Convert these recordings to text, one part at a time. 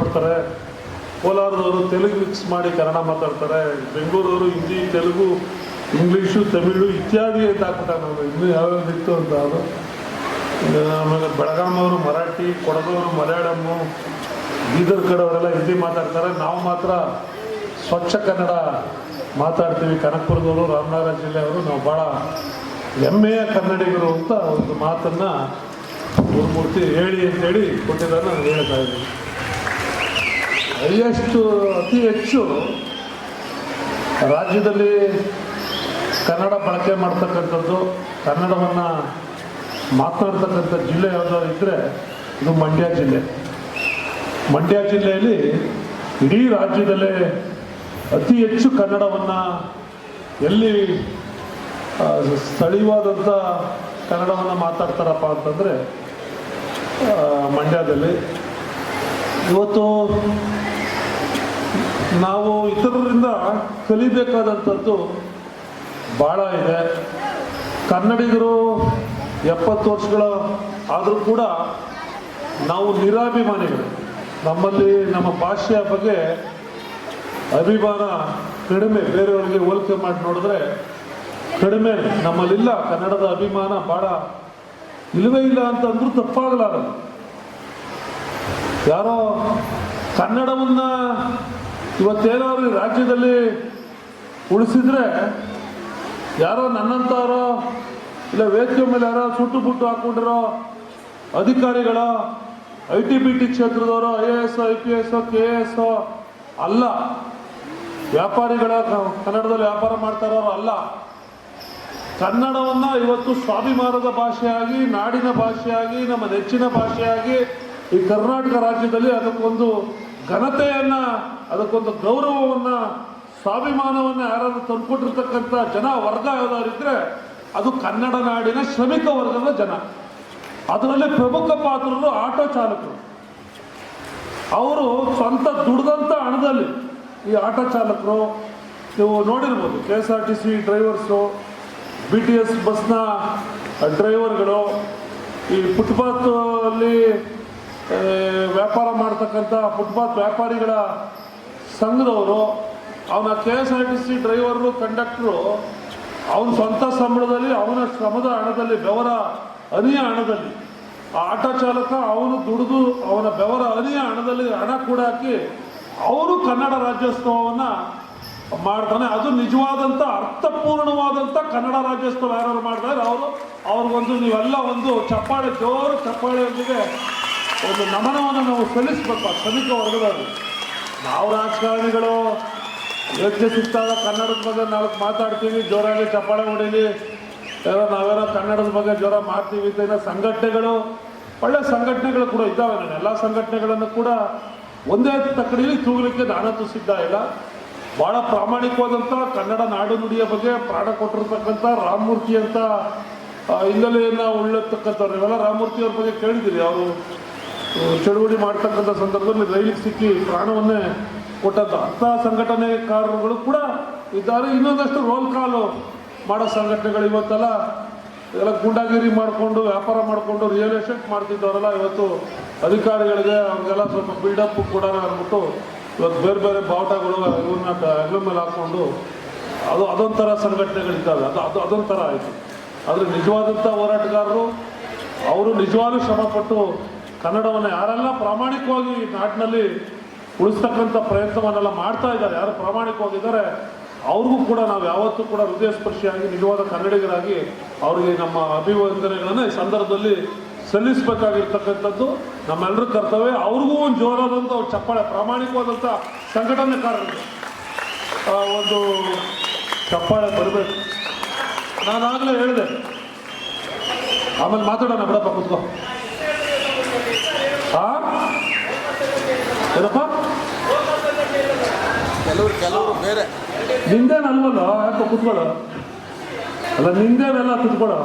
ಮಾತಾಡ್ತಾರೆ, ಕೋಲಾರದವರು ತೆಲುಗು ಮಿಕ್ಸ್ ಮಾಡಿ ಕನ್ನಡ ಮಾತಾಡ್ತಾರೆ, ಬೆಂಗಳೂರವರು ಹಿಂದಿ, ತೆಲುಗು, ಇಂಗ್ಲೀಷು, ತಮಿಳು ಇತ್ಯಾದಿ ಅಂತ ಹಾಕ್ಬಿಟ್ಟ. ನಾವು ಇನ್ನೂ ಯಾವ್ಯಾವ್ದು ಇತ್ತು ಅಂತ ಅದು. ಆಮೇಲೆ ಬೆಳಗಾಮವರು ಮರಾಠಿ, ಕೊಡಗವರು ಮಲಯಾಳಮ್ಮು, ಬೀದರ್ ಕಡೆಯವರೆಲ್ಲ ಹಿಂದಿ ಮಾತಾಡ್ತಾರೆ. ನಾವು ಮಾತ್ರ ಸ್ವಚ್ಛ ಕನ್ನಡ ಮಾತಾಡ್ತೀವಿ. ಕನಕಪುರದವರು, ರಾಮನಗರ ಜಿಲ್ಲೆಯವರು ನಾವು ಭಾಳ ಹೆಮ್ಮೆಯ ಕನ್ನಡಿಗರು ಅಂತ ಒಂದು ಮಾತನ್ನು ಗುರುಮೂರ್ತಿ ಹೇಳಿ ಅಂತೇಳಿ ಕೊಟ್ಟಿದ್ದನ್ನು ನಾನು ಹೇಳ್ತಾ ಇದ್ದೀನಿ. ಅತಿ ಹೆಚ್ಚು ರಾಜ್ಯದಲ್ಲಿ ಕನ್ನಡ ಬಳಕೆ ಮಾಡ್ತಕ್ಕಂಥದ್ದು, ಕನ್ನಡವನ್ನು ಮಾತನಾಡ್ತಕ್ಕಂಥ ಜಿಲ್ಲೆ ಯಾವುದಾದ್ರು ಇದ್ದರೆ ಇದು ಮಂಡ್ಯ ಜಿಲ್ಲೆ. ಮಂಡ್ಯ ಜಿಲ್ಲೆಯಲ್ಲಿ ಇಡೀ ರಾಜ್ಯದಲ್ಲೇ ಅತಿ ಹೆಚ್ಚು ಕನ್ನಡವನ್ನು ಎಲ್ಲಿ ಸ್ಥಳೀಯವಾದಂಥ ಕನ್ನಡವನ್ನು ಮಾತಾಡ್ತಾರಪ್ಪ ಅಂತಂದರೆ ಮಂಡ್ಯದಲ್ಲಿ. ಇವತ್ತು ನಾವು ಇತರರಿಂದ ಕಲಿಬೇಕಾದಂಥದ್ದು ಭಾಳ ಇದೆ. ಕನ್ನಡಿಗರು 70 ವರ್ಷಗಳ ಆದರೂ ಕೂಡ ನಾವು ನಿರಾಭಿಮಾನಿಗಳು. ನಮ್ಮಲ್ಲಿ ನಮ್ಮ ಭಾಷೆಯ ಬಗ್ಗೆ ಅಭಿಮಾನ ಕಡಿಮೆ. ಬೇರೆಯವರಿಗೆ ಹೋಲಿಕೆ ಮಾಡಿ ನೋಡಿದ್ರೆ ಕಡಿಮೆ ನಮ್ಮಲ್ಲಿಲ್ಲ. ಕನ್ನಡದ ಅಭಿಮಾನ ಭಾಳ ಇಲ್ಲವೇ ಇಲ್ಲ ಅಂತಂದ್ರೂ ತಪ್ಪಾಗಲಾರದು. ಯಾರೋ ಕನ್ನಡವನ್ನು ಇವತ್ತೇನಾದ್ರು ರಾಜ್ಯದಲ್ಲಿ ಉಳಿಸಿದ್ರೆ ಯಾರೋ ನನ್ನಂಥವ್ರೋ ಇಲ್ಲ ವೇದಿಕೆ ಮೇಲೆ ಯಾರೋ ಸುಟ್ಟು ಬುಟ್ಟು ಹಾಕ್ಕೊಂಡಿರೋ ಅಧಿಕಾರಿಗಳ ITBT ಕ್ಷೇತ್ರದವರು IAS IPS KS ಅಲ್ಲ. ವ್ಯಾಪಾರಿಗಳ ಕನ್ನಡದಲ್ಲಿ ವ್ಯಾಪಾರ ಮಾಡ್ತಾರೋರು ಅಲ್ಲ. ಕನ್ನಡವನ್ನು ಇವತ್ತು ಸ್ವಾಭಿಮಾನದ ಭಾಷೆಯಾಗಿ, ನಾಡಿನ ಭಾಷೆಯಾಗಿ, ನಮ್ಮ ನೆಚ್ಚಿನ ಭಾಷೆಯಾಗಿ ಈ ಕರ್ನಾಟಕ ರಾಜ್ಯದಲ್ಲಿ ಅದಕ್ಕೊಂದು ಘನತೆಯನ್ನು, ಅದಕ್ಕೊಂದು ಗೌರವವನ್ನು, ಸ್ವಾಭಿಮಾನವನ್ನು ಯಾರಾದ್ರೂ ತಂದುಕೊಟ್ಟಿರ್ತಕ್ಕಂಥ ಜನ ವರ್ಗ ಯಾವುದಾದ್ರು ಇದ್ದರೆ ಅದು ಕನ್ನಡ ನಾಡಿನ ಶ್ರಮಿಕ ವರ್ಗದ ಜನ. ಅದರಲ್ಲಿ ಪ್ರಮುಖ ಪಾತ್ರರು ಆಟೋ ಚಾಲಕರು. ಅವರು ಸ್ವಂತ ದುಡ್ದಂಥ ಹಣದಲ್ಲಿ ಈ ಆಟೋ ಚಾಲಕರು, ನೀವು ನೋಡಿರ್ಬೋದು, KSRTC ಡ್ರೈವರ್ಸು, BTS ಬಸ್ನ ಡ್ರೈವರ್ಗಳು, ಈ ಫುಟ್ಪಾತಲ್ಲಿ ವ್ಯಾಪಾರ ಮಾಡ್ತಕ್ಕಂಥ ಫುಟ್ಪಾತ್ ವ್ಯಾಪಾರಿಗಳ ಸಂಘದವರು, ಅವನ KSRTC ಡ್ರೈವರು, ಕಂಡಕ್ಟ್ರು ಅವನ ಸ್ವಂತ ಸಂಬಳದಲ್ಲಿ, ಅವನ ಶ್ರಮದ ಹಣದಲ್ಲಿ, ಬೆವರ ಹನಿಯ ಹಣದಲ್ಲಿ, ಆ ಆಟೋ ಚಾಲಕ ಅವನು ದುಡಿದು ಅವನ ಬೆವರ ಹನಿಯ ಹಣದಲ್ಲಿ ಹಣ ಕೂಡ ಹಾಕಿ ಅವರು ಕನ್ನಡ ರಾಜ್ಯೋತ್ಸವವನ್ನು ಮಾಡ್ತಾನೆ. ಅದು ನಿಜವಾದಂಥ ಅರ್ಥಪೂರ್ಣವಾದಂಥ ಕನ್ನಡ ರಾಜ್ಯೋತ್ಸವ ಯಾರು ಮಾಡಿದ್ರೆ ಅವ್ರಿಗೊಂದು ನೀವೆಲ್ಲ ಒಂದು ಚಪ್ಪಾಳೆ, ಜೋರು ಚಪ್ಪಾಳೆಯೊಂದಿಗೆ ಒಂದು ನಮನವನ್ನು ನಾವು ಸಲ್ಲಿಸಬೇಕು ಆ ಶ್ರಮಿಕ ವರ್ಗದವರು. ನಾವು ರಾಜಕಾರಣಿಗಳು ಯೋಚನೆ ಸಿಗ್ತಾಗ ಕನ್ನಡದ ಬಗ್ಗೆ ನಾಲ್ಕು ಮಾತಾಡ್ತೀವಿ, ಜೋರಾಗಿ ಚಪ್ಪಾಳೆ ಹೊಡೀಲಿ, ನಾವೇನೋ ಕನ್ನಡದ ಬಗ್ಗೆ ಜೋರ ಮಾಡ್ತೀವಿ ಅಂತ. ಸಂಘಟನೆಗಳು, ಒಳ್ಳೆ ಸಂಘಟನೆಗಳು ಕೂಡ ಇದ್ದಾವೆ. ನಾನು ಎಲ್ಲ ಸಂಘಟನೆಗಳನ್ನು ಕೂಡ ಒಂದೇ ತಕ್ಕಡಿಯಲ್ಲಿ ತೂಗಲಿಕ್ಕೆ ನಾನಂತೂ ಸಿದ್ಧ ಇಲ್ಲ. ಭಾಳ ಪ್ರಾಮಾಣಿಕವಾದಂಥ ಕನ್ನಡ ನಾಡು ನುಡಿಯ ಬಗ್ಗೆ ಪ್ರಾಣ ಕೊಟ್ಟಿರ್ತಕ್ಕಂಥ ರಾಮಮೂರ್ತಿ ಅಂತ ಹಿನ್ನೆಲೆಯನ್ನು ಉಳ್ಳತಕ್ಕಂಥವ್ರು. ನೀವೆಲ್ಲ ರಾಮಮೂರ್ತಿಯವ್ರ ಬಗ್ಗೆ ಕೇಳಿದ್ದೀರಿ. ಅವರು ಚಳುವಳಿ ಮಾಡ್ತಕ್ಕಂಥ ಸಂದರ್ಭದಲ್ಲಿ ರೈಲಿಗೆ ಸಿಕ್ಕಿ ಪ್ರಾಣವನ್ನೇ ಕೊಟ್ಟಂಥ ಅಂಥ ಸಂಘಟನೆಕಾರರುಗಳು ಕೂಡ ಇದ್ದಾರೆ. ಇನ್ನೊಂದಷ್ಟು ರೋಲ್ ಕಾಲು ಮಾಡೋ ಸಂಘಟನೆಗಳು ಇವತ್ತೆಲ್ಲ ಎಲ್ಲ ಗುಂಡಾಗಿರಿ ಮಾಡಿಕೊಂಡು ವ್ಯಾಪಾರ ಮಾಡಿಕೊಂಡು ರಿಯಲ್ ಎಸ್ಟೇಟ್ ಮಾಡ್ತಿದ್ದವರೆಲ್ಲ ಇವತ್ತು ಅಧಿಕಾರಿಗಳಿಗೆ ಅವ್ರಿಗೆಲ್ಲ ಸ್ವಲ್ಪ ಬಿಲ್ಡಪ್ ಕೊಡೋಣ ಅಂದ್ಬಿಟ್ಟು ಇವತ್ತು ಬೇರೆ ಬೇರೆ ಬಾವುಟಗಳು ಇವನ್ನ ಹೆಗ್ಲ ಮೇಲೆ ಹಾಕ್ಕೊಂಡು ಅದೊಂಥರ ಸಂಘಟನೆಗಳಿದ್ದಾವೆ. ಅದೊಂಥರ ಆಯಿತು. ಆದರೆ ನಿಜವಾದಂಥ ಹೋರಾಟಗಾರರು ಅವರು ನಿಜವಾಗ್ಲೂ ಶ್ರಮಪಟ್ಟು ಕನ್ನಡವನ್ನು ಯಾರೆಲ್ಲ ಪ್ರಾಮಾಣಿಕವಾಗಿ ನಾಡಿನಲ್ಲಿ ಉಳಿಸ್ತಕ್ಕಂಥ ಪ್ರಯತ್ನವನ್ನೆಲ್ಲ ಮಾಡ್ತಾ ಇದ್ದಾರೆ, ಯಾರು ಪ್ರಾಮಾಣಿಕವಾಗಿದ್ದಾರೆ ಅವ್ರಿಗೂ ಕೂಡ ನಾವು ಯಾವತ್ತೂ ಕೂಡ ಹೃದಯ ಸ್ಪರ್ಶಿಯಾಗಿ ನಿಜವಾದ ಕನ್ನಡಿಗರಾಗಿ ಅವರಿಗೆ ನಮ್ಮ ಅಭಿವಂದನೆಗಳನ್ನು ಈ ಸಂದರ್ಭದಲ್ಲಿ ಸಲ್ಲಿಸಬೇಕಾಗಿರ್ತಕ್ಕಂಥದ್ದು ನಮ್ಮೆಲ್ಲರ ಕರ್ತವ್ಯ. ಅವ್ರಿಗೂ ಒಂದು ಜೋರಾದಂಥ ಒಂದು ಚಪ್ಪಾಳೆ, ಪ್ರಾಮಾಣಿಕವಾದಂಥ ಸಂಘಟನೆಕಾರರಿಗೆ ಒಂದು ಚಪ್ಪಾಳೆ ಬರಬೇಕು. ನಾನಾಗಲೇ ಹೇಳಿದೆ, ಆಮೇಲೆ ಮಾತಾಡೋಣ, ಬಿಡಪ್ಪ ಕೂತ್ಕೋ. ಏನಪ್ಪ ಕೆಲವರು ಬೇರೆ ನಿಂದೇನಲ್ವಲ್ಲ, ಯಾಕೆ ಕೂತ್ಕೊಳ್ಳೋ? ಅಲ್ಲ ನಿಂದೇನೆಲ್ಲ ಕೂತ್ಕೊಳ್ಳೋ,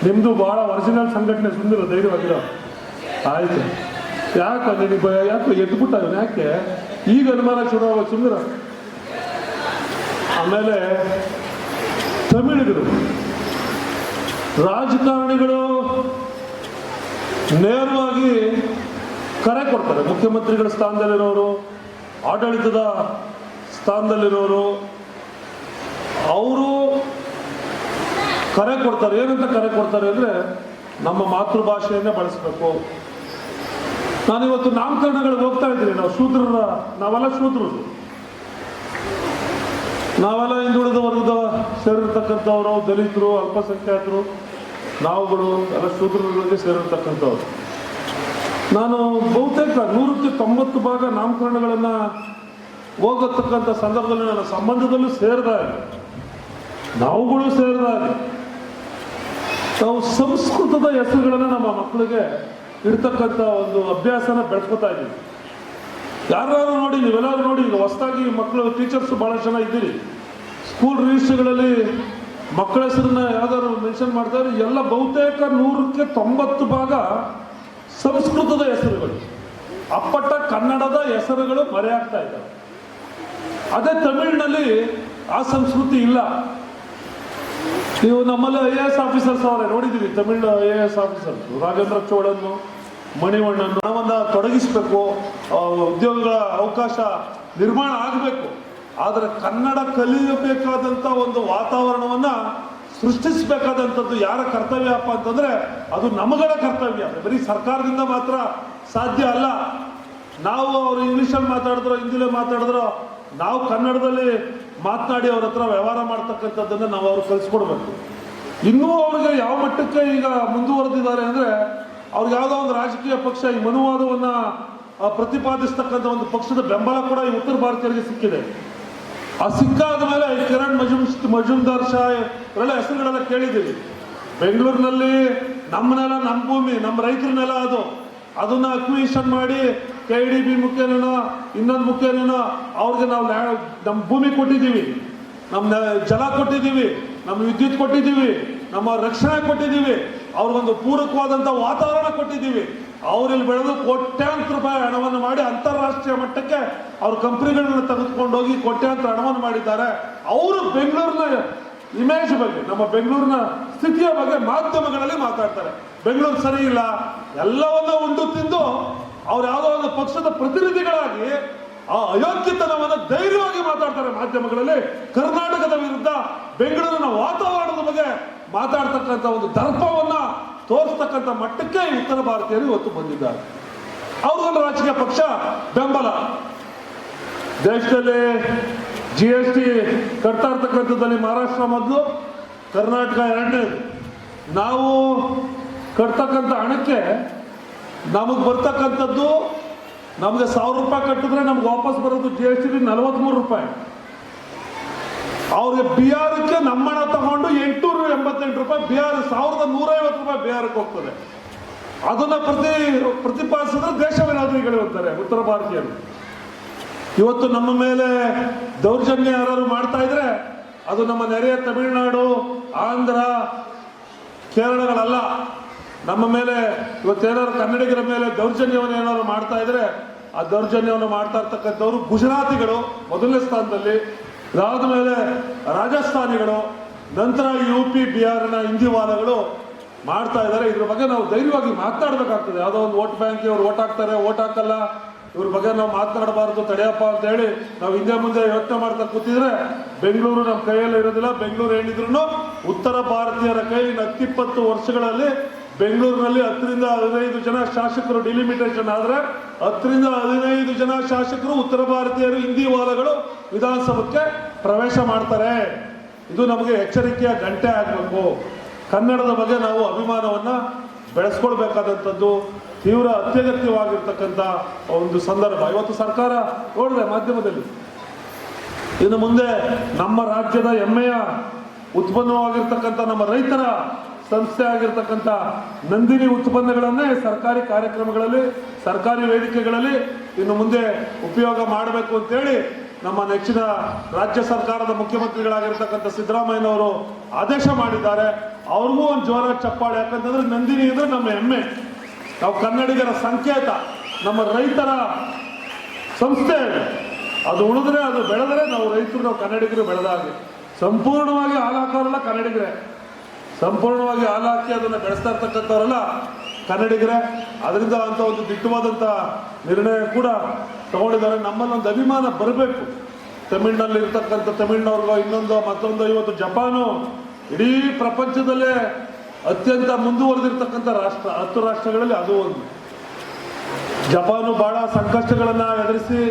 ನಿಮ್ಮದು ಭಾಳ ಒರಿಜಿನಲ್ ಸಂಘಟನೆ, ಸುಂದರ ಧೈರ್ಯವಾಗಿರೋ. ಆಯಿತು, ಯಾಕೆ ನಿನಗೆ ಯಾಕೆ ಎದ್ಬಿಟ್ಟ ಯಾಕೆ ಈಗ ಅನುಮಾನ ಶುರುವಾಗ? ಸುಂದರ. ಆಮೇಲೆ ತಮಿಳಿಗರು ರಾಜಕಾರಣಿಗಳು ನೇರವಾಗಿ ಕರೆ ಕೊಡ್ತಾರೆ. ಮುಖ್ಯಮಂತ್ರಿಗಳ ಸ್ಥಾನದಲ್ಲಿರೋರು, ಆಡಳಿತದ ಸ್ಥಾನದಲ್ಲಿರೋರು, ಅವರು ಕರೆ ಕೊಡ್ತಾರೆ. ಏನಂತ ಕರೆ ಕೊಡ್ತಾರೆ ಅಂದರೆ, ನಮ್ಮ ಮಾತೃಭಾಷೆಯನ್ನೇ ಬಳಸಬೇಕು. ನಾನಿವತ್ತು ನಾಮಕರಣಗಳಿಗೆ ಹೋಗ್ತಾ ಇದ್ದೀನಿ. ನಾವೆಲ್ಲ ಶೂದ್ರರು, ನಾವೆಲ್ಲ ಹಿಂದುಳಿದ ವರ್ಗದ ಸೇರಿರ್ತಕ್ಕಂಥವ್ರು, ದಲಿತರು, ಅಲ್ಪಸಂಖ್ಯಾತರು, ನಾವುಗಳು ಎಲ್ಲ ಶೂದ್ರರಿಗೆ ಸೇರಿರ್ತಕ್ಕಂಥವ್ರು. ನಾನು ಬಹುತೇಕ 100% 90% ನಾಮಕರಣಗಳನ್ನು ಹೋಗತಕ್ಕಂಥ ಸಂದರ್ಭದಲ್ಲಿ ನನ್ನ ಸಂಬಂಧದಲ್ಲೂ ಸೇರಿದಾಗ, ನಾವುಗಳು ಸೇರಿದಾಗ ನಾವು ಸಂಸ್ಕೃತದ ಹೆಸರುಗಳನ್ನು ನಮ್ಮ ಮಕ್ಕಳಿಗೆ ಇಡ್ತಕ್ಕಂಥ ಒಂದು ಅಭ್ಯಾಸನ ಬೆಳೆಸ್ಕೊತಾ ಇದ್ದೀವಿ. ಯಾರು ನೋಡಿ, ನೀವೆಲ್ಲರೂ ನೋಡಿ, ಈಗ ಹೊಸದಾಗಿ ಮಕ್ಕಳು ಟೀಚರ್ಸ್ ಭಾಳ ಜನ ಇದ್ದೀರಿ. ಸ್ಕೂಲ್ ರಿಜಿಸ್ಟ್ರಿಗಳಲ್ಲಿ ಮಕ್ಕಳ ಹೆಸರನ್ನ ಯಾವ್ದಾದ್ರು ಮೆನ್ಷನ್ ಮಾಡ್ತಾರೆ, ಎಲ್ಲ ಬಹುತೇಕ 100% ಸಂಸ್ಕೃತದ ಹೆಸರುಗಳು, ಅಪ್ಪಟ ಕನ್ನಡದ ಹೆಸರುಗಳು ಮರೆಯಾಗ್ತಾ ಇದ್ದಾವೆ. ಅದೇ ತಮಿಳಿನಲ್ಲಿ ಆ ಸಂಸ್ಕೃತಿ ಇಲ್ಲ. ನೀವು ನಮ್ಮಲ್ಲಿ IAS ಆಫೀಸರ್ಸ್ ಅವರೇ ನೋಡಿದ್ದೀವಿ, ತಮಿಳು IAS ಆಫೀಸರ್ಸ್ ರಾಜೇಂದ್ರ ಚೋಳನ್ನು, ಮಣಿವಣ್ಣನ್ನು ನಾವನ್ನ ತೊಡಗಿಸ್ಬೇಕು, ಉದ್ಯೋಗಗಳ ಅವಕಾಶ ನಿರ್ಮಾಣ ಆಗಬೇಕು. ಆದರೆ ಕನ್ನಡ ಕಲಿಯಬೇಕಾದಂಥ ಒಂದು ವಾತಾವರಣವನ್ನು ಸೃಷ್ಟಿಸಬೇಕಾದಂಥದ್ದು ಯಾರ ಕರ್ತವ್ಯಪ್ಪ ಅಂತಂದರೆ ಅದು ನಮಗಳ ಕರ್ತವ್ಯ. ಬರೀ ಸರ್ಕಾರದಿಂದ ಮಾತ್ರ ಸಾಧ್ಯ ಅಲ್ಲ. ನಾವು ಅವರು ಇಂಗ್ಲೀಷಲ್ಲಿ ಮಾತಾಡಿದ್ರೋ ಹಿಂದಿಲೇ ಮಾತಾಡಿದ್ರೋ ನಾವು ಕನ್ನಡದಲ್ಲಿ ಮಾತನಾಡಿ ಅವ್ರ ಹತ್ರ ವ್ಯವಹಾರ ಮಾಡ್ತಕ್ಕಂಥದ್ದನ್ನು ನಾವು ಅವ್ರಿಗೆ ಕಲಿಸ್ಕೊಡ್ಬೇಕು. ಇನ್ನೂ ಅವ್ರಿಗೆ ಯಾವ ಮಟ್ಟಕ್ಕೆ ಈಗ ಮುಂದುವರೆದಿದ್ದಾರೆ ಅಂದರೆ, ಅವ್ರಿಗೆ ಯಾವುದೋ ಒಂದು ರಾಜಕೀಯ ಪಕ್ಷ ಈ ಮನುವಾದವನ್ನು ಪ್ರತಿಪಾದಿಸ್ತಕ್ಕಂಥ ಒಂದು ಪಕ್ಷದ ಬೆಂಬಲ ಕೂಡ ಈ ಉತ್ತರ ಭಾರತೀಯರಿಗೆ ಸಿಕ್ಕಿದೆ. ಆ ಸಿಕ್ಕಾದ ಮೇಲೆ ಕಿರಣ್ ಮಜುಮ್ದಾರ್ ಶಾ ಇವರೆಲ್ಲ ಹೆಸರುಗಳೆಲ್ಲ ಕೇಳಿದ್ದೀವಿ. ಬೆಂಗಳೂರಿನಲ್ಲಿ ನಮ್ಮ ನೆಲ, ನಮ್ಮ ಭೂಮಿ, ನಮ್ಮ ರೈತರ ನೆಲ ಅದನ್ನ ಅಕ್ವಿಷನ್ ಮಾಡಿ KDB ಮುಖ್ಯನೇನೋ ಇನ್ನೊಂದು ಮುಖ್ಯನೇನೋ ಅವ್ರಿಗೆ ನಾವು ನಮ್ಮ ಭೂಮಿ ಕೊಟ್ಟಿದ್ದೀವಿ, ನಮ್ಮ ಜಲ ಕೊಟ್ಟಿದ್ದೀವಿ, ನಮ್ಮ ವಿದ್ಯುತ್ ಕೊಟ್ಟಿದ್ದೀವಿ, ನಮ್ಮ ರಕ್ಷಣೆ ಕೊಟ್ಟಿದ್ದೀವಿ, ಅವ್ರಿಗೊಂದು ಪೂರಕವಾದಂಥ ವಾತಾವರಣ ಕೊಟ್ಟಿದ್ದೀವಿ. ಅವರಲ್ಲಿ ಬೆಳೆದು ಕೋಟ್ಯಾಂತರ ರೂಪಾಯಿ ಹಣವನ್ನು ಮಾಡಿ ಅಂತಾರಾಷ್ಟ್ರೀಯ ಮಟ್ಟಕ್ಕೆ ಅವ್ರ ಕಂಪ್ನಿಗಳನ್ನ ತೆಗೆದುಕೊಂಡು ಹೋಗಿ ಕೋಟ್ಯಾಂತರ ಹಣವನ್ನು ಮಾಡಿದ್ದಾರೆ. ಅವರು ಬೆಂಗಳೂರಿನ ಇಮೇಜ್ ಬಗ್ಗೆ, ನಮ್ಮ ಬೆಂಗಳೂರಿನ ಸ್ಥಿತಿಯ ಬಗ್ಗೆ ಮಾಧ್ಯಮಗಳಲ್ಲಿ ಮಾತಾಡ್ತಾರೆ. ಬೆಂಗಳೂರು ಸರಿ ಇಲ್ಲ, ಎಲ್ಲವನ್ನ ಉಂಡು ತಿಂದು ಅವ್ರು ಯಾವುದೋ ಒಂದು ಪಕ್ಷದ ಪ್ರತಿನಿಧಿಗಳಾಗಿ ಆ ಅಯೋಗ್ಯತನವನ್ನು ಧೈರ್ಯವಾಗಿ ಮಾತಾಡ್ತಾರೆ ಮಾಧ್ಯಮಗಳಲ್ಲಿ. ಕರ್ನಾಟಕದ ವಿರುದ್ಧ, ಬೆಂಗಳೂರಿನ ವಾತಾವರಣದ ಬಗ್ಗೆ ಮಾತಾಡ್ತಕ್ಕಂಥ ಒಂದು ದರ್ಪವನ್ನ ತೋರಿಸ್ತಕ್ಕಂಥ ಮಟ್ಟಕ್ಕೆ ಉತ್ತರ ಭಾರತೀಯರು ಇವತ್ತು ಬಂದಿದ್ದಾರೆ. ಅವ್ರಿಗೊಂದು ರಾಜಕೀಯ ಪಕ್ಷ ಬೆಂಬಲ. ದೇಶದಲ್ಲಿ GST ಕಟ್ತಾ ಇರ್ತಕ್ಕಂಥದ್ದಲ್ಲಿ ಮಹಾರಾಷ್ಟ್ರ ಮೊದಲು, ಕರ್ನಾಟಕ ಎರಡನೇದು. ನಾವು ಕಟ್ತಕ್ಕಂಥ ಹಣಕ್ಕೆ ನಮಗೆ ಬರ್ತಕ್ಕಂಥದ್ದು, ನಮಗೆ 1000 ರೂಪಾಯಿ ಕಟ್ಟಿದ್ರೆ ನಮ್ಗೆ ವಾಪಸ್ ಬರೋದು GST 43 ರೂಪಾಯಿ. ಅವ್ರಿಗೆ ಬಿಹಾರಕ್ಕೆ ನಮ್ಮ ಹಣ ತಗೊಂಡು 888 ರೂಪಾಯಿ, ಬಿಹಾರ 1150 ರೂಪಾಯಿ ಬಿಹಾರಕ್ಕೆ ಹೋಗ್ತದೆ. ಅದನ್ನ ಪ್ರತಿಪಾದಿಸಿದ್ರೆ ದೇಶ ವಿರೋಧಿಗಳು ಅಂತಾರೆ ಉತ್ತರ ಭಾರತೀಯರು. ಇವತ್ತು ನಮ್ಮ ಮೇಲೆ ದೌರ್ಜನ್ಯ ಯಾರು ಮಾಡ್ತಾ ಇದ್ರೆ ಅದು ನಮ್ಮ ನೆರೆಯ ತಮಿಳುನಾಡು, ಆಂಧ್ರ, ಕೇರಳಗಳಲ್ಲ. ನಮ್ಮ ಮೇಲೆ ಇವತ್ತೇನಾದ್ರು ಕನ್ನಡಿಗರ ಮೇಲೆ ದೌರ್ಜನ್ಯವನ್ನು ಏನಾದ್ರು ಮಾಡ್ತಾ ಇದ್ರೆ ಆ ದೌರ್ಜನ್ಯವನ್ನು ಮಾಡ್ತಾ ಇರ್ತಕ್ಕಂಥವ್ರು ಗುಜರಾತಿಗಳು ಮೊದಲನೇ ಸ್ಥಾನದಲ್ಲಿ, ಇದಾದ ಮೇಲೆ ರಾಜಸ್ಥಾನಿಗಳು, ನಂತರ UP ಬಿಹಾರಿನ ಹಿಂದಿವಾದಗಳು ಮಾಡ್ತಾ ಇದ್ದಾರೆ. ಇದ್ರ ಬಗ್ಗೆ ನಾವು ಧೈರ್ಯವಾಗಿ ಮಾತನಾಡಬೇಕಾಗ್ತದೆ. ಯಾವುದೋ ಒಂದು ವೋಟ್ ಬ್ಯಾಂಕ್, ಇವ್ರು ವೋಟ್ ಹಾಕ್ತಾರೆ, ವೋಟ್ ಹಾಕಲ್ಲ, ಇವ್ರ ಬಗ್ಗೆ ನಾವು ಮಾತನಾಡಬಾರ್ದು, ತಡೆಯಪ್ಪ ಅಂತ ಹೇಳಿ ನಾವು ಹಿಂದೆ ಮುಂದೆ ಯೋಚನೆ ಮಾಡ್ತಾ ಕೂತಿದ್ರೆ ಬೆಂಗಳೂರು ನಮ್ಮ ಕೈಯಲ್ಲಿ ಇರೋದಿಲ್ಲ. ಬೆಂಗಳೂರು ಏನಿದ್ರು ಉತ್ತರ ಭಾರತೀಯರ ಕೈ 10-20 ವರ್ಷಗಳಲ್ಲಿ ಬೆಂಗಳೂರಿನಲ್ಲಿ 10ರಿಂದ 15 ಜನ ಶಾಸಕರು ಡಿಲಿಮಿಟೇಷನ್ ಆದರೆ 10ರಿಂದ 15 ಜನ ಶಾಸಕರು ಉತ್ತರ ಭಾರತೀಯರು ಹಿಂದಿವಾದಗಳು ವಿಧಾನಸಭೆಗೆ ಪ್ರವೇಶ ಮಾಡ್ತಾರೆ. ಇದು ನಮಗೆ ಎಚ್ಚರಿಕೆಯ ಗಂಟೆ ಆಗಬೇಕು. ಕನ್ನಡದ ಬಗ್ಗೆ ನಾವು ಅಭಿಮಾನವನ್ನು ಬೆಳೆಸ್ಕೊಳ್ಬೇಕಾದಂಥದ್ದು ತೀವ್ರ ಅತ್ಯಗತ್ಯವಾಗಿರ್ತಕ್ಕಂಥ ಒಂದು ಸಂದರ್ಭ. ಇವತ್ತು ಸರ್ಕಾರ ನೋಡಿದೆ ಮಾಧ್ಯಮದಲ್ಲಿ, ಇನ್ನು ಮುಂದೆ ನಮ್ಮ ರಾಜ್ಯದ ಹೆಮ್ಮೆಯ ಉತ್ಪನ್ನವಾಗಿರ್ತಕ್ಕಂಥ ನಮ್ಮ ರೈತರ ಸಂಸ್ಥೆ ಆಗಿರ್ತಕ್ಕಂಥ ನಂದಿನಿ ಉತ್ಪನ್ನಗಳನ್ನೇ ಸರ್ಕಾರಿ ಕಾರ್ಯಕ್ರಮಗಳಲ್ಲಿ, ಸರ್ಕಾರಿ ವೇದಿಕೆಗಳಲ್ಲಿ ಇನ್ನು ಮುಂದೆ ಉಪಯೋಗ ಮಾಡಬೇಕು ಅಂತೇಳಿ ನಮ್ಮ ನೆಚ್ಚಿನ ರಾಜ್ಯ ಸರ್ಕಾರದ ಮುಖ್ಯಮಂತ್ರಿಗಳಾಗಿರ್ತಕ್ಕಂಥ ಸಿದ್ದರಾಮಯ್ಯನವರು ಆದೇಶ ಮಾಡಿದ್ದಾರೆ. ಅವ್ರಿಗೂ ಒಂದು ಜೋರ ಚಪ್ಪಾಳೆ. ಯಾಕಂತಂದ್ರೆ ನಂದಿನಿ ಅಂದರೆ ನಮ್ಮ ಹೆಮ್ಮೆ, ನಾವು ಕನ್ನಡಿಗರ ಸಂಕೇತ, ನಮ್ಮ ರೈತರ ಸಂಸ್ಥೆ. ಅದು ಉಳಿದ್ರೆ, ಅದು ಬೆಳೆದರೆ ನಾವು ರೈತರು, ನಾವು ಕನ್ನಡಿಗರು ಬೆಳೆದಾಗೆ. ಸಂಪೂರ್ಣವಾಗಿ ಹಾಲು ಹಾಕೋರೆಲ್ಲ ಕನ್ನಡಿಗರೇ, ಸಂಪೂರ್ಣವಾಗಿ ಹಾಲು ಹಾಕಿ ಅದನ್ನು ಬೆಳೆಸ್ತಾ ಇರ್ತಕ್ಕಂಥವರೆಲ್ಲ ಕನ್ನಡಿಗರೇ. ಅದರಿಂದ ಅಂತ ಒಂದು ದಿಟ್ಟವಾದಂಥ ನಿರ್ಣಯ ಕೂಡ ತಗೊಂಡಿದ್ದಾರೆ. ನಮ್ಮಲ್ಲಿ ಒಂದು ಅಭಿಮಾನ ಬರಬೇಕು. ತಮಿಳ್ನಲ್ಲಿ ಇರ್ತಕ್ಕಂಥ ತಮಿಳ್ನವ್ರಿಗೋ ಇನ್ನೊಂದು ಮತ್ತೊಂದು, ಇವತ್ತು ಜಪಾನು ಇಡೀ ಪ್ರಪಂಚದಲ್ಲೇ ಅತ್ಯಂತ ಮುಂದುವರೆದಿರ್ತಕ್ಕಂಥ ರಾಷ್ಟ್ರ, 10 ರಾಷ್ಟ್ರಗಳಲ್ಲಿ ಅದು ಒಂದು. ಜಪಾನು ಬಹಳ ಸಂಕಷ್ಟಗಳನ್ನು ಎದುರಿಸಿ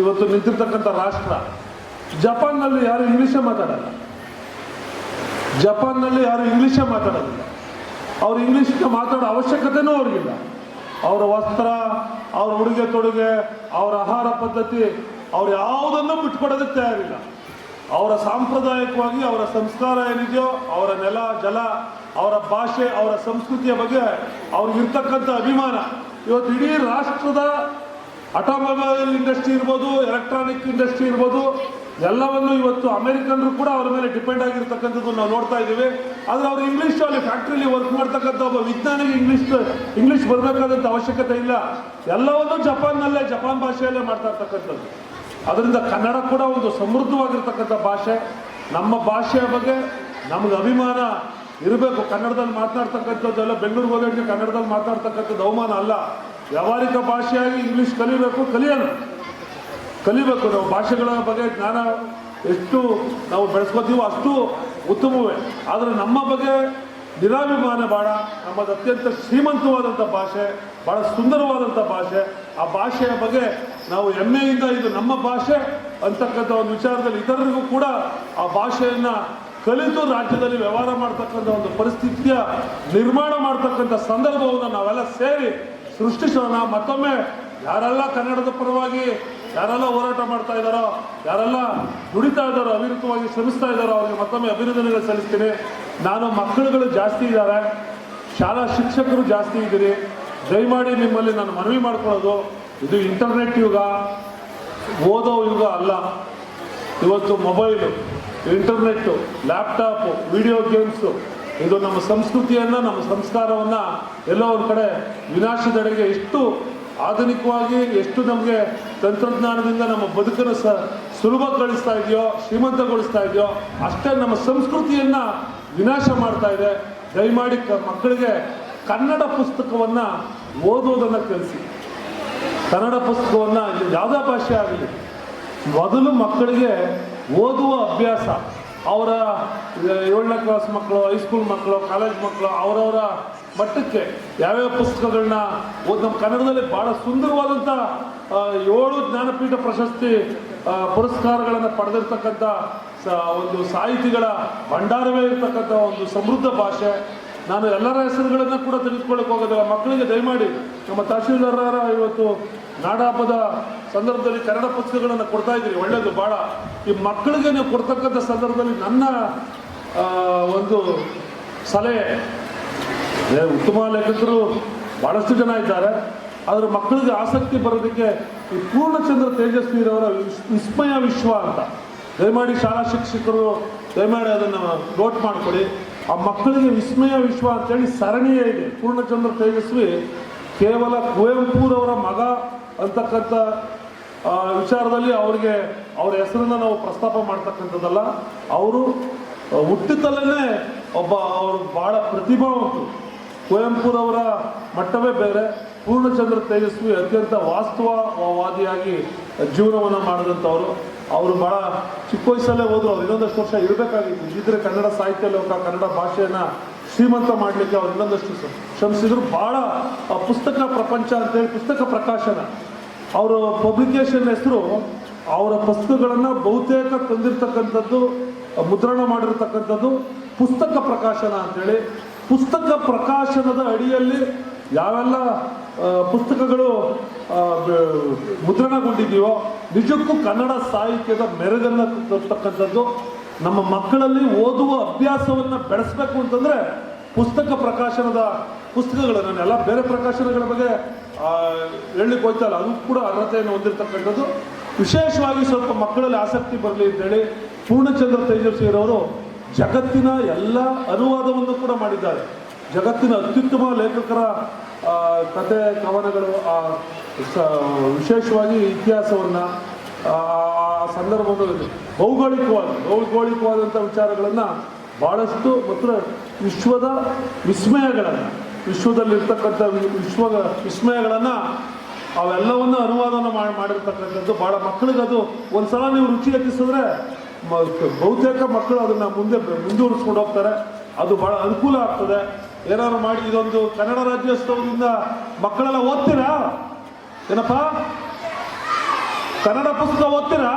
ಇವತ್ತು ನಿಂತಿರ್ತಕ್ಕಂಥ ರಾಷ್ಟ್ರ. ಜಪಾನ್ನಲ್ಲಿ ಯಾರು ಇಂಗ್ಲೀಷೇ ಮಾತಾಡಲ್ಲ. ಜಪಾನ್ನಲ್ಲಿ ಯಾರು ಇಂಗ್ಲೀಷೇ ಮಾತಾಡೋದಿಲ್ಲ. ಅವ್ರು ಇಂಗ್ಲೀಷ್ನ ಮಾತಾಡೋ ಅವಶ್ಯಕತೆನೂ ಅವ್ರಿಗಿಲ್ಲ. ಅವರ ವಸ್ತ್ರ, ಅವ್ರ ಉಡುಗೆ ತೊಡುಗೆ, ಅವರ ಆಹಾರ ಪದ್ಧತಿ, ಅವ್ರು ಯಾವುದನ್ನು ಬಿಟ್ಕೊಡೋದಕ್ಕೆ ತಯಾರಿಲ್ಲ. ಅವರ ಸಾಂಪ್ರದಾಯಿಕವಾಗಿ ಅವರ ಸಂಸ್ಕಾರ ಏನಿದೆಯೋ, ಅವರ ನೆಲ ಜಲ, ಅವರ ಭಾಷೆ, ಅವರ ಸಂಸ್ಕೃತಿಯ ಬಗ್ಗೆ ಅವ್ರಿಗಿರ್ತಕ್ಕಂಥ ಅಭಿಮಾನ ಇವತ್ತು ಇಡೀ ರಾಷ್ಟ್ರದ ಆಟೋಮೊಬೈಲ್ ಇಂಡಸ್ಟ್ರಿ ಇರ್ಬೋದು, ಎಲೆಕ್ಟ್ರಾನಿಕ್ ಇಂಡಸ್ಟ್ರಿ ಇರ್ಬೋದು, ಎಲ್ಲವನ್ನು ಇವತ್ತು ಅಮೆರಿಕನ್ರು ಕೂಡ ಅವ್ರ ಮೇಲೆ ಡಿಪೆಂಡ್ ಆಗಿರ್ತಕ್ಕಂಥದ್ದು ನಾವು ನೋಡ್ತಾ ಇದ್ದೀವಿ. ಆದರೆ ಅವರು ಇಂಗ್ಲೀಷ್ ಅಲ್ಲಿ ಫ್ಯಾಕ್ಟ್ರಿಲಿ ವರ್ಕ್ ಮಾಡ್ತಕ್ಕಂಥ ಒಬ್ಬ ವಿಜ್ಞಾನಿಗೆ ಇಂಗ್ಲೀಷ್ ಬರಬೇಕಾದಂಥ ಅವಶ್ಯಕತೆ ಇಲ್ಲ. ಎಲ್ಲವನ್ನೂ ಜಪಾನ್ ಭಾಷೆಯಲ್ಲೇ ಮಾಡ್ತಾ ಇರ್ತಕ್ಕಂಥದ್ದು. ಅದರಿಂದ ಕನ್ನಡ ಕೂಡ ಒಂದು ಸಮೃದ್ಧವಾಗಿರ್ತಕ್ಕಂಥ ಭಾಷೆ. ನಮ್ಮ ಭಾಷೆಯ ಬಗ್ಗೆ ನಮ್ಗೆ ಅಭಿಮಾನ ಇರಬೇಕು. ಕನ್ನಡದಲ್ಲಿ ಮಾತನಾಡ್ತಕ್ಕಂಥದ್ದೆಲ್ಲ ಬೆಂಗಳೂರಿಗೆ ಹೋದಂಗೆ ಕನ್ನಡದಲ್ಲಿ ಮಾತನಾಡ್ತಕ್ಕಂಥದ್ದು ಅವಮಾನ ಅಲ್ಲ. ವ್ಯಾವಹಾರಿಕ ಭಾಷೆಯಾಗಿ ಇಂಗ್ಲೀಷ್ ಕಲಿಬೇಕು. ನಾವು ಭಾಷೆಗಳ ಬಗ್ಗೆ ಜ್ಞಾನ ಎಷ್ಟು ನಾವು ಬೆಳೆಸ್ಕೋತೀವೋ ಅಷ್ಟು ಉತ್ತಮವೇ. ಆದರೆ ನಮ್ಮ ಬಗ್ಗೆ ನಿರಾಭಿಮಾನ ಬೇಡ. ನಮ್ಮದು ಅತ್ಯಂತ ಶ್ರೀಮಂತವಾದಂಥ ಭಾಷೆ, ಭಾಳ ಸುಂದರವಾದಂಥ ಭಾಷೆ. ಆ ಭಾಷೆಯ ಬಗ್ಗೆ ನಾವು ಹೆಮ್ಮೆಯಿಂದ ಇದು ನಮ್ಮ ಭಾಷೆ ಅಂತಕ್ಕಂಥ ಒಂದು ವಿಚಾರದಲ್ಲಿ ಇತರರಿಗೂ ಕೂಡ ಆ ಭಾಷೆಯನ್ನು ಕಲಿತು ರಾಜ್ಯದಲ್ಲಿ ವ್ಯವಹಾರ ಮಾಡ್ತಕ್ಕಂಥ ಒಂದು ಪರಿಸ್ಥಿತಿಯ ನಿರ್ಮಾಣ ಮಾಡ್ತಕ್ಕಂಥ ಸಂದರ್ಭವನ್ನು ನಾವೆಲ್ಲ ಸೇರಿ ಸೃಷ್ಟಿಸೋಣ. ಮತ್ತೊಮ್ಮೆ ಯಾರೆಲ್ಲ ಕನ್ನಡದ ಪರವಾಗಿ ಯಾರೆಲ್ಲ ಹೋರಾಟ ಮಾಡ್ತಾ ಇದ್ದಾರೋ, ಯಾರೆಲ್ಲ ದುಡಿತಾ ಇದ್ದಾರೋ, ಅವಿರತವಾಗಿ ಶ್ರಮಿಸ್ತಾ ಇದ್ದಾರೋ ಅವರಿಗೆ ಮತ್ತೊಮ್ಮೆ ಅಭಿನಂದನೆಗಳು ಸಲ್ಲಿಸ್ತೀನಿ. ಮಕ್ಕಳುಗಳು ಜಾಸ್ತಿ ಇದ್ದಾರೆ, ಶಾಲಾ ಶಿಕ್ಷಕರು ಜಾಸ್ತಿ ಇದ್ದೀರಿ. ದಯಮಾಡಿ ನಿಮ್ಮಲ್ಲಿ ನಾನು ಮನವಿ ಮಾಡ್ಕೊಳ್ಳೋದು, ಇದು ಇಂಟರ್ನೆಟ್ ಯುಗ, ಓದೋ ಯುಗ ಅಲ್ಲ. ಇವತ್ತು mobile, internet, laptop, video games ಇದು ನಮ್ಮ ಸಂಸ್ಕೃತಿಯನ್ನು, ನಮ್ಮ ಸಂಸ್ಕಾರವನ್ನು ಎಲ್ಲೋ ಒಂದು ಕಡೆ ವಿನಾಶದೆಡೆಗೆ ಎಷ್ಟು ಆಧುನಿಕವಾಗಿ, ಎಷ್ಟು ನಮಗೆ ತಂತ್ರಜ್ಞಾನದಿಂದ ನಮ್ಮ ಬದುಕನ್ನು ಸುಲಭಗೊಳಿಸ್ತಾ ಇದೆಯೋ, ಶ್ರೀಮಂತಗೊಳಿಸ್ತಾ ಇದೆಯೋ, ಅಷ್ಟೇ ನಮ್ಮ ಸಂಸ್ಕೃತಿಯನ್ನು ವಿನಾಶ ಮಾಡ್ತಾ ಇದೆ. ದಯಮಾಡಿ ಮಕ್ಕಳಿಗೆ ಕನ್ನಡ ಪುಸ್ತಕವನ್ನು ಓದೋದನ್ನು ಕಲಿಸಿ. ಕನ್ನಡ ಪುಸ್ತಕವನ್ನು ಯಾವುದೇ ಭಾಷೆ ಆಗಲಿ, ಮೊದಲು ಮಕ್ಕಳಿಗೆ ಓದುವ ಅಭ್ಯಾಸ. ಅವರ 7ನೇ ಕ್ಲಾಸ್ ಮಕ್ಕಳು, ಹೈಸ್ಕೂಲ್ ಮಕ್ಕಳು, ಕಾಲೇಜ್ ಮಕ್ಕಳು ಅವರವರ ಮಟ್ಟಕ್ಕೆ ಯಾವ್ಯಾವ ಪುಸ್ತಕಗಳನ್ನ ನಮ್ಮ ಕನ್ನಡದಲ್ಲಿ ಭಾಳ ಸುಂದರವಾದಂಥ 7 ಜ್ಞಾನಪೀಠ ಪ್ರಶಸ್ತಿ ಪುರಸ್ಕಾರಗಳನ್ನು ಪಡೆದಿರ್ತಕ್ಕಂಥ ಒಂದು ಸಾಹಿತಿಗಳ ಭಂಡಾರವೇ ಇರ್ತಕ್ಕಂಥ ಒಂದು ಸಮೃದ್ಧ ಭಾಷೆ. ನಾನು ಎಲ್ಲರ ಹೆಸರುಗಳನ್ನು ಕೂಡ ತೆಗೆದುಕೊಳ್ಳಕ್ಕೆ ಹೋಗೋದಿಲ್ಲ. ಮಕ್ಕಳಿಗೆ ದಯಮಾಡಿ ನಮ್ಮ ತಹಶೀಲ್ದಾರರ ಇವತ್ತು ನಾಡಹಬ್ಬದ ಸಂದರ್ಭದಲ್ಲಿ ಕನ್ನಡ ಪುಸ್ತಕಗಳನ್ನು ಕೊಡ್ತಾ ಇದ್ದೀರಿ, ಒಳ್ಳೆಯದು ಭಾಳ. ಈ ಮಕ್ಕಳಿಗೆ ನೀವು ಕೊಡ್ತಕ್ಕಂಥ ಸಂದರ್ಭದಲ್ಲಿ ನನ್ನ ಒಂದು ಸಲಹೆ, ಉತ್ತಮ ಲೇಖಕರು ಭಾಳಷ್ಟು ಜನ ಇದ್ದಾರೆ, ಆದರೆ ಮಕ್ಕಳಿಗೆ ಆಸಕ್ತಿ ಬರೋದಕ್ಕೆ ಈ ಪೂರ್ಣಚಂದ್ರ ತೇಜಸ್ವಿರವರ ವಿಸ್ಮಯ ವಿಶ್ವ ಅಂತ ದಯಮಾಡಿ ಶಾಲಾ ಶಿಕ್ಷಕರು ದಯಮಾಡಿ ಅದನ್ನು ನೋಟ್ ಮಾಡಿಕೊಡಿ. ಆ ಮಕ್ಕಳಿಗೆ ವಿಸ್ಮಯ ವಿಶ್ವ ಅಂತೇಳಿ ಸರಣಿಯೇ ಇದೆ. ಪೂರ್ಣಚಂದ್ರ ತೇಜಸ್ವಿ ಕೇವಲ ಕುವೆಂಪುರವರ ಮಗ ಅಂತಕ್ಕಂಥ ವಿಚಾರದಲ್ಲಿ ಅವ್ರ ಹೆಸರನ್ನು ನಾವು ಪ್ರಸ್ತಾಪ ಮಾಡ್ತಕ್ಕಂಥದ್ದಲ್ಲ. ಅವರು ಹುಟ್ಟಿತಲ್ಲೇ ಅವರು ಭಾಳ ಪ್ರತಿಭಾವಂತರು. ಕುವೆಂಪುರವರ ಮಟ್ಟವೇ ಬೇರೆ. ಪೂರ್ಣಚಂದ್ರ ತೇಜಸ್ವಿ ಅತ್ಯಂತ ವಾಸ್ತವವಾದಿಯಾಗಿ ಜೀವನವನ್ನು ಮಾಡಿದಂಥವರು. ಅವರು ಭಾಳ ಚಿಕ್ಕ ವಯಸ್ಸಲ್ಲೇ ಹೋದ್ರು. ಅವ್ರು ಇನ್ನೊಂದಷ್ಟು ವರ್ಷ ಇರಬೇಕಾಗಿತ್ತು. ಇದ್ದರೆ ಕನ್ನಡ ಸಾಹಿತ್ಯ ಲೋಕ, ಕನ್ನಡ ಭಾಷೆಯನ್ನು ಶ್ರೀಮಂತ ಮಾಡಲಿಕ್ಕೆ ಅವ್ರು ಇನ್ನೊಂದಷ್ಟು ಶ್ರಮಿಸಿದ್ರು. ಭಾಳ ಪುಸ್ತಕ ಪ್ರಪಂಚ ಅಂತೇಳಿ ಪುಸ್ತಕ ಪ್ರಕಾಶನ ಅವರ ಪಬ್ಲಿಕೇಶನ್ ಹೆಸರು. ಅವರ ಪುಸ್ತಕಗಳನ್ನು ಬಹುತೇಕ ತಂದಿರ್ತಕ್ಕಂಥದ್ದು, ಮುದ್ರಣ ಮಾಡಿರ್ತಕ್ಕಂಥದ್ದು ಪುಸ್ತಕ ಪ್ರಕಾಶನ ಅಂತೇಳಿ. ಪುಸ್ತಕ ಪ್ರಕಾಶನದ ಅಡಿಯಲ್ಲಿ ಯಾವೆಲ್ಲ ಪುಸ್ತಕಗಳು ಮುದ್ರಣಗೊಂಡಿದೆಯೋ ನಿಜಕ್ಕೂ ಕನ್ನಡ ಸಾಹಿತ್ಯದ ಮೆರುಗನ್ನು ತರ್ತಕ್ಕಂಥದ್ದು. ನಮ್ಮ ಮಕ್ಕಳಲ್ಲಿ ಓದುವ ಅಭ್ಯಾಸವನ್ನು ಬೆಳೆಸಬೇಕು ಅಂತಂದರೆ ಪುಸ್ತಕ ಪ್ರಕಾಶನದ ಪುಸ್ತಕಗಳು, ನಾನೆಲ್ಲ ಬೇರೆ ಪ್ರಕಾಶನಗಳ ಬಗ್ಗೆ ಹೇಳಲಿಕ್ಕೆ ಹೋಗ್ತಲ್ಲ, ಅದು ಕೂಡ ಅರ್ಹತೆಯನ್ನು ಹೊಂದಿರತಕ್ಕಂಥದ್ದು. ವಿಶೇಷವಾಗಿ ಸ್ವಲ್ಪ ಮಕ್ಕಳಲ್ಲಿ ಆಸಕ್ತಿ ಬರಲಿ ಅಂತೇಳಿ ಪೂರ್ಣಚಂದ್ರ ತೇಜಸ್ವಿರವರು ಜಗತ್ತಿನ ಎಲ್ಲ ಅನುವಾದವನ್ನು ಕೂಡ ಮಾಡಿದ್ದಾರೆ. ಜಗತ್ತಿನ ಅತ್ಯುತ್ತಮ ಲೇಖಕರ ಕಥೆ ಕವನಗಳು, ವಿಶೇಷವಾಗಿ ಇತಿಹಾಸವನ್ನು, ಆ ಸಂದರ್ಭದಲ್ಲಿ ಭೌಗೋಳಿಕವಾದಂಥ ವಿಚಾರಗಳನ್ನು ಭಾಳಷ್ಟು ಮತ್ತು ವಿಶ್ವದ ವಿಸ್ಮಯಗಳನ್ನು, ವಿಶ್ವದಲ್ಲಿರ್ತಕ್ಕಂಥ ವಿಸ್ಮಯಗಳನ್ನು ಅವೆಲ್ಲವನ್ನು ಅನುವಾದನ ಮಾಡಿರ್ತಕ್ಕಂಥದ್ದು ಭಾಳ ಮಕ್ಕಳಿಗೆ ಅದು ಒಂದು ಸಲ ನೀವು ರುಚಿ ಹೆಚ್ಚಿಸಿದ್ರೆ ಬಹುತೇಕ ಮಕ್ಕಳು ಅದನ್ನು ಮುಂದುವರಿಸ್ಕೊಂಡು ಹೋಗ್ತಾರೆ. ಅದು ಭಾಳ ಅನುಕೂಲ ಆಗ್ತದೆ. ಏನಾದ್ರು ಮಾಡಿ ಇದೊಂದು ಕನ್ನಡ ರಾಜ್ಯೋತ್ಸವದಿಂದ ಮಕ್ಕಳೆಲ್ಲ ಓದ್ತೀರಾ? ಏನಪ್ಪ ಕನ್ನಡ ಪುಸ್ತಕ ಓದ್ತೀರಾ?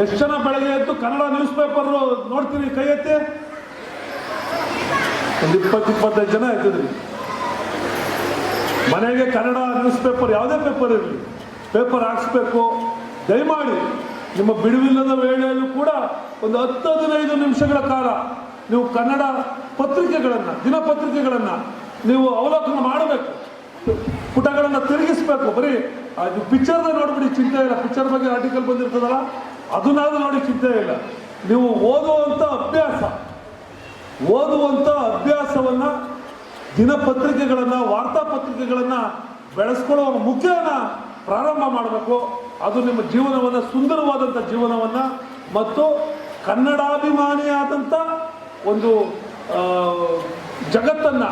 ಎಷ್ಟು ಜನ ಬೆಳಗ್ಗೆ ಎದ್ದು ಕನ್ನಡ ನ್ಯೂಸ್ ಪೇಪರ್ ನೋಡ್ತೀರಿ? ಕೈ ಎತ್ತಿ. ಒಂದು 20-25 ಜನ ಎತ್ತಿದ್ರಿ. ಮನೆಗೆ ಕನ್ನಡ ನ್ಯೂಸ್ ಪೇಪರ್ ಯಾವುದೇ ಪೇಪರ್ ಇರಲಿ ಪೇಪರ್ ಹಾಕ್ಸ್ಬೇಕು. ದಯಮಾಡಿ ನಿಮ್ಮ ಬಿಡುವಿಲ್ಲದ ವೇಳೆಯಲ್ಲೂ ಕೂಡ ಒಂದು 10-15 ನಿಮಿಷಗಳ ಕಾಲ ನೀವು ಕನ್ನಡ ಪತ್ರಿಕೆಗಳನ್ನು, ದಿನಪತ್ರಿಕೆಗಳನ್ನು ನೀವು ಅವಲೋಕನ ಮಾಡಬೇಕು. ಪುಟಗಳನ್ನು ತಿರುಗಿಸ್ಬೇಕು. ಬರೀ ಅದು ಪಿಕ್ಚರ್ನ ನೋಡ್ಬಿಡಿ, ಚಿಂತೆ ಇಲ್ಲ. ಪಿಕ್ಚರ್ ಬಗ್ಗೆ ಆರ್ಟಿಕಲ್ ಬಂದಿರ್ತದಲ್ಲ ಅದನ್ನಾದ್ರೂ ನೋಡಿ, ಚಿಂತೆ ಇಲ್ಲ. ನೀವು ಓದುವಂಥ ಅಭ್ಯಾಸವನ್ನು, ದಿನಪತ್ರಿಕೆಗಳನ್ನು, ವಾರ್ತಾಪತ್ರಿಕೆಗಳನ್ನು ಬೆಳೆಸ್ಕೊಳ್ಳುವ ಮುಖೇನ ಪ್ರಾರಂಭ ಮಾಡಬೇಕು. ಅದು ನಿಮ್ಮ ಜೀವನವನ್ನು, ಸುಂದರವಾದಂಥ ಜೀವನವನ್ನು ಮತ್ತು ಕನ್ನಡಾಭಿಮಾನಿಯಾದಂಥ ಒಂದು ಜಗತ್ತನ್ನು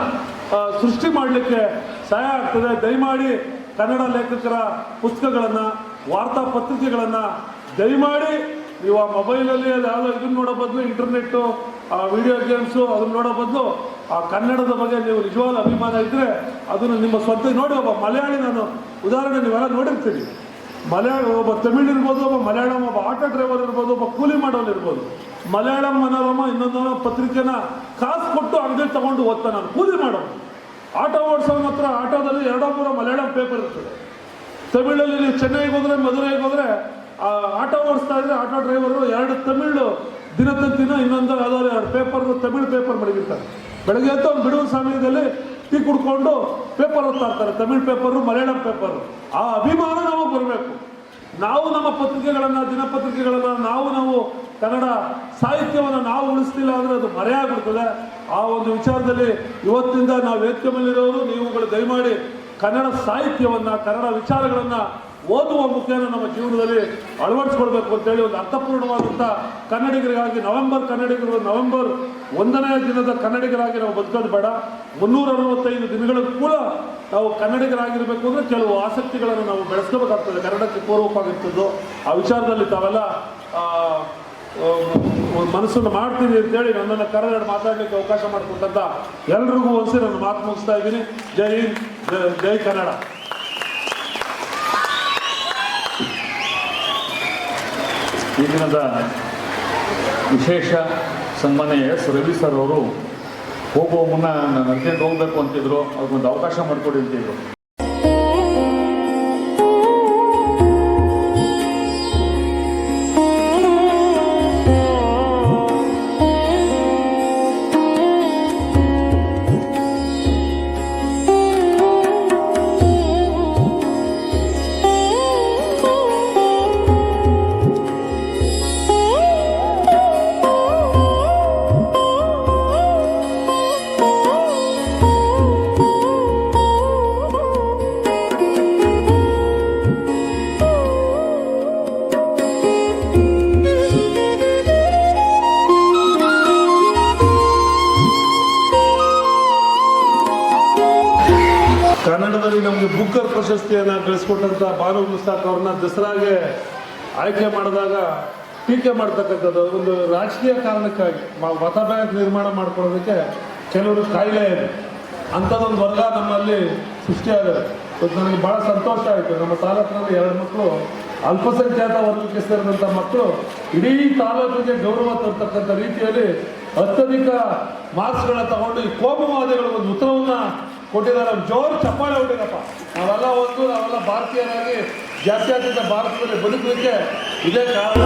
ಸೃಷ್ಟಿ ಮಾಡಲಿಕ್ಕೆ ಸಹಾಯ ಆಗ್ತದೆ. ದಯಮಾಡಿ ಕನ್ನಡ ಲೇಖಕರ ಪುಸ್ತಕಗಳನ್ನು, ವಾರ್ತಾಪತ್ರಿಕೆಗಳನ್ನು ದಯಮಾಡಿ ನೀವು ಆ ಮೊಬೈಲಲ್ಲಿ ಯಾವುದೋ ಇದನ್ನು ನೋಡೋ ಬದಲು, ಇಂಟರ್ನೆಟ್ಟು, ವಿಡಿಯೋ ಗೇಮ್ಸು ಅದನ್ನು ನೋಡೋ ಬದಲು ಆ ಕನ್ನಡದ ಬಗ್ಗೆ ನೀವು ನಿಜವಾದ ಅಭಿಮಾನ ಇದ್ದರೆ ಅದನ್ನು ನಿಮ್ಮ ಸ್ವಂತ ನೋಡಿ. ಒಬ್ಬ ಮಲಯಾಳಿ, ನಾನು ಉದಾಹರಣೆ ನೀವೆಲ್ಲ ನೋಡಿರ್ತೀರಿ, ಒಬ್ಬ ತಮಿಳ್ ಇರ್ಬೋದು, ಒಬ್ಬ ಮಲಯಾಳಂ, ಒಬ್ಬ ಆಟೋ ಡ್ರೈವರ್ ಇರ್ಬೋದು, ಒಬ್ಬ ಕೂಲಿ ಮಾಡೋನು ಇರ್ಬೋದು. ಮಲಯಾಳಂ ಮನೋರಮ ಇನ್ನೊಂದು ಪತ್ರಿಕೆನ ಕಾಸು ಕೊಟ್ಟು ಅಂಗಡಿ ತಗೊಂಡು ಓದ್ತಾನೆ, ನಾನು ಕೂಲಿ ಮಾಡೋನು. ಆಟೋ ಓಡಿಸೋನ ಹತ್ರ ಆಟೋದಲ್ಲಿ 2-3 ಮಲಯಾಳಂ ಪೇಪರ್ ಇರ್ತದೆ. ತಮಿಳಲ್ಲಿ ನೀವು ಚೆನ್ನೈಗೆ ಹೋದರೆ, ಮಧುರೈಗೆ ಹೋದರೆ ಆಟೋ ಓಡಿಸ್ತಾ ಇದ್ರೆ ಆಟೋ ಡ್ರೈವರು 2 ತಮಿಳು ದಿನತಂತಿನ, ಇನ್ನೊಂದು ಯಾವ್ದಾದ್ರು 2 ಪೇಪರ್ ತಮಿಳು ಪೇಪರ್ ಮಡಗಿರ್ತಾರೆ. ಬೆಳಗ್ಗೆ ಎದ್ದು ಅವ್ನು ಬಿಡುವ ಸಮಯದಲ್ಲಿ ಟೀ ಕುಡ್ಕೊಂಡು ಪೇಪರ್ ಓದ್ತಾ ಇರ್ತಾರೆ, ತಮಿಳ್ ಪೇಪರು, ಮಲಯಾಳಂ ಪೇಪರು. ಆ ಅಭಿಮಾನ ನಮಗೆ ಬರಬೇಕು. ನಾವು ನಮ್ಮ ಪತ್ರಿಕೆಗಳನ್ನು, ದಿನಪತ್ರಿಕೆಗಳನ್ನು, ನಾವು ಕನ್ನಡ ಸಾಹಿತ್ಯವನ್ನು ನಾವು ಉಳಿಸ್ತಿಲ್ಲ ಅಂದರೆ ಅದು ಮರೆಯಾಗ್ಬಿಡ್ತದೆ. ಆ ಒಂದು ವಿಚಾರದಲ್ಲಿ ಇವತ್ತಿಂದ ನಾವು ವೇದಿಕೆ ಮೇಲಿರೋರು, ನೀವುಗಳು ದಯಮಾಡಿ ಕನ್ನಡ ಸಾಹಿತ್ಯವನ್ನು, ಕನ್ನಡ ವಿಚಾರಗಳನ್ನು ಓದುವ ಮುಖೇನ ನಮ್ಮ ಜೀವನದಲ್ಲಿ ಅಳವಡಿಸ್ಕೊಳ್ಬೇಕು ಅಂತೇಳಿ ಒಂದು ಅರ್ಥಪೂರ್ಣವಾದಂಥ ಕನ್ನಡಿಗರಿಗಾಗಿ ನವೆಂಬರ್ 1ನೇ ದಿನದ ಕನ್ನಡಿಗರಾಗಿ ನಾವು ಬದುಕೋದು ಬೇಡ. 365 ದಿನಗಳ ಕೂಡ ನಾವು ಕನ್ನಡಿಗರಾಗಿರಬೇಕು ಅಂದರೆ ಕೆಲವು ಆಸಕ್ತಿಗಳನ್ನು ನಾವು ಬೆಳೆಸ್ಕೋಬೇಕಾಗ್ತದೆ. ಕನ್ನಡಕ್ಕೆ ಪೂರ್ವಕವಾಗಿರ್ತದ್ದು ಆ ವಿಚಾರದಲ್ಲಿ ತಾವೆಲ್ಲ ಮನಸ್ಸನ್ನು ಮಾಡ್ತೀನಿ ಅಂತೇಳಿ ನನ್ನನ್ನು ಕರೆದು ಮಾತಾಡಲಿಕ್ಕೆ ಅವಕಾಶ ಮಾಡಿಕೊಟ್ಟಂಥ ಎಲ್ರಿಗೂ ಒಂದ್ಸರಿ ನಾನು ಮಾತು ಮುಗಿಸ್ತಾ ಇದ್ದೀನಿ. ಜೈ ಹಿಂದ್, ಜೈ ಕನ್ನಡ. ಈ ದಿನದ ವಿಶೇಷ ಸನ್ಮಾನ್ಯ ಎಸ್ ರವಿ ಸರ್ ಅವರು ಹೋಗುವ ಮುನ್ನ ನಾನು ಅರ್ಜೆಂಟ್ ಹೋಗಬೇಕು ಅಂತಿದ್ರು, ಅವ್ರಿಗೊಂದು ಅವಕಾಶ ಮಾಡಿಕೊಡಿ ಅಂತಿದ್ರು. ಕನ್ನಡದಲ್ಲಿ ನಮಗೆ ಬುಕ್ಕರ್ ಪ್ರಶಸ್ತಿಯನ್ನು ಗಳಿಸ್ಕೊಟ್ಟಂಥ ಬಾನು ಮುಸ್ತಾಕ್ ಅವ್ರನ್ನ ದಸರಾಗೆ ಆಯ್ಕೆ ಮಾಡಿದಾಗ ಟೀಕೆ ಮಾಡ್ತಕ್ಕಂಥದ್ದು ಒಂದು ರಾಜಕೀಯ ಕಾರಣಕ್ಕಾಗಿ ಮತ ಬ್ಯಾಂಕ್ ನಿರ್ಮಾಣ ಮಾಡ್ಕೊಳ್ಳೋದಕ್ಕೆ ಕೆಲವರು ಕಾಯಿಲೆ ಇದೆ. ಅಂಥದ್ದೊಂದು ವರ್ಗ ನಮ್ಮಲ್ಲಿ ಸೃಷ್ಟಿಯಾಗಿದೆ. ನನಗೆ ಭಾಳ ಸಂತೋಷ ಆಯಿತು. ನಮ್ಮ ತಾಲೂಕಿನಲ್ಲಿ 2 ಮಕ್ಕಳು ಅಲ್ಪಸಂಖ್ಯಾತ ವರ್ಗಕ್ಕೆ ಸೇರಿದಂಥ ಮಕ್ಕಳು ಇಡೀ ತಾಲೂಕಿಗೆ ಗೌರವ ತರ್ತಕ್ಕಂಥ ರೀತಿಯಲ್ಲಿ ಅತ್ಯಧಿಕ ಮಾರ್ಕ್ಸ್ಗಳನ್ನ ತಗೊಂಡು ಈ ಕೋಮುವಾದಿಗಳು ಒಂದು ಉತ್ತರವನ್ನು ಕೊಟ್ಟಿದ್ದಾರೆ. ಜೋರು ಚಪ್ಪಾಳೆ ಹೊಡಿರಪ್ಪ. ನಾವೆಲ್ಲ ಭಾರತೀಯರಾಗಿ ಜಾತ್ಯತೀತ ಭಾರತದಲ್ಲಿ ಬದುಕಲಿಕ್ಕೆ ಇದೇ ಕಾರಣ.